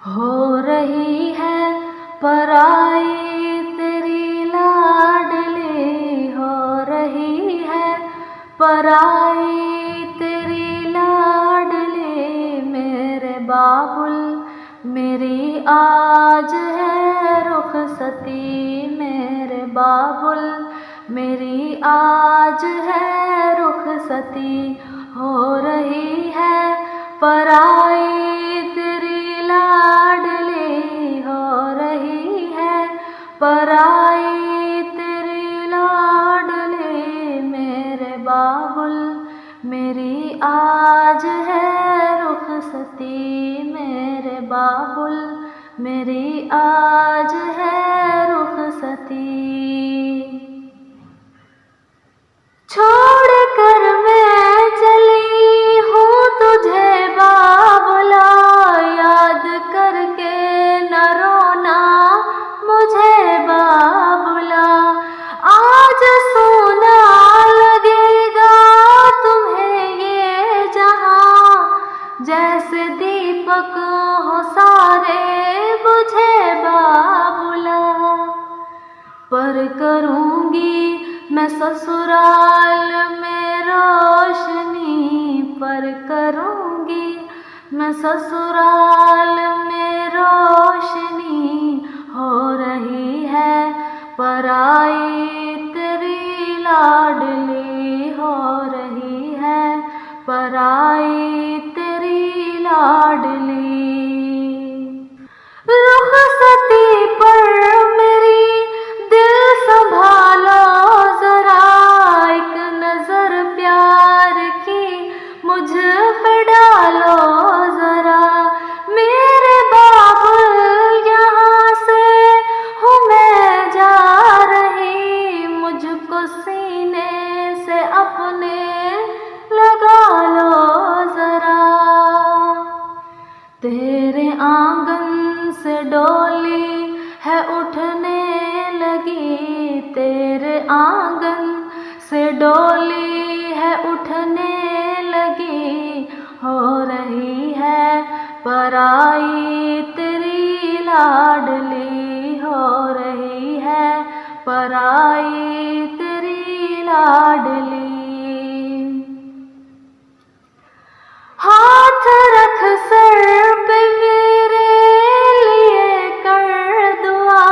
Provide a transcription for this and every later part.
हो रही है पराई तेरी लाडली, हो रही है पराई तेरी लाडली। मेरे बाबुल मेरी आज है रुखसती, मेरे बाबुल मेरी आज है रुखसती। हो रही है पराई तेरी लाडली, हो रही है पराई तेरी लाडली। मेरे बाबुल मेरी आज है रुखसती, मेरे बाबुल मेरी आज है रुखसती। छोड़ कर मैं चली हूँ तुझे बाबुला, याद करके न रोना मुझे बाबुला। आज सोना लगेगा तुम्हें ये जहां, जैसे दीपक हो सारे बुझे बाबुला। पर करूँगी मैं ससुराल में रोशनी, पर करूँगी मैं ससुराल में रोशनी। हो रही है पराई तेरी लाडली, हो रही है पराई तेरी लाडली। रुखसती पर मेरी दिल संभालो जरा, एक नजर प्यार की मुझ पे डालो जरा। मेरे बाबुल यहाँ से हूँ मैं जा रही, मुझको सीने से अपने लगा लो जरा। तेरे आंगन से डोली है उठने लगी, तेरे आंगन से डोली है उठने लगी। हो रही है पराई तेरी लाडली, हो रही है पराई तेरी लाडली। हाथ रख सर पे मेरे लिए कर दुआ,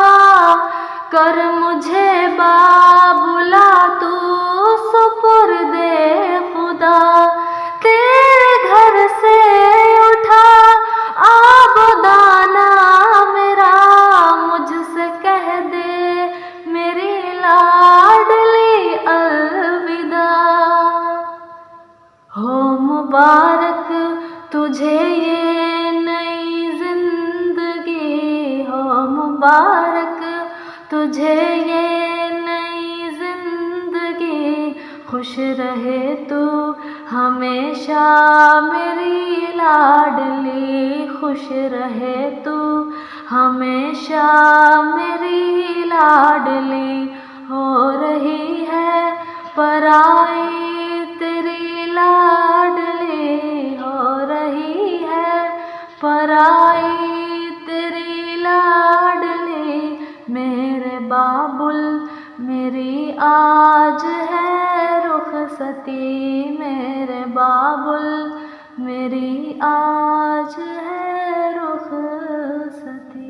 कर मुझे बाबुला तू सुपुर्दे खुदा। तेरे घर से उठा आबदाना मेरा, मुझसे कह दे मेरी लाडली अलविदा। हो मुबारक तुझे ये नई जिंदगी, हो मुबारक तुझे ये नई जिंदगी। खुश रहे तू हमेशा मेरी लाडली, खुश रहे तू हमेशा मेरी लाडली। हो रही है पराई तेरी लाडली, हो रही है पराई तेरी लाडली। मेरे बाबुल मेरी आज है रुखसती, मेरे बाबुल मेरी आज है रुखसती।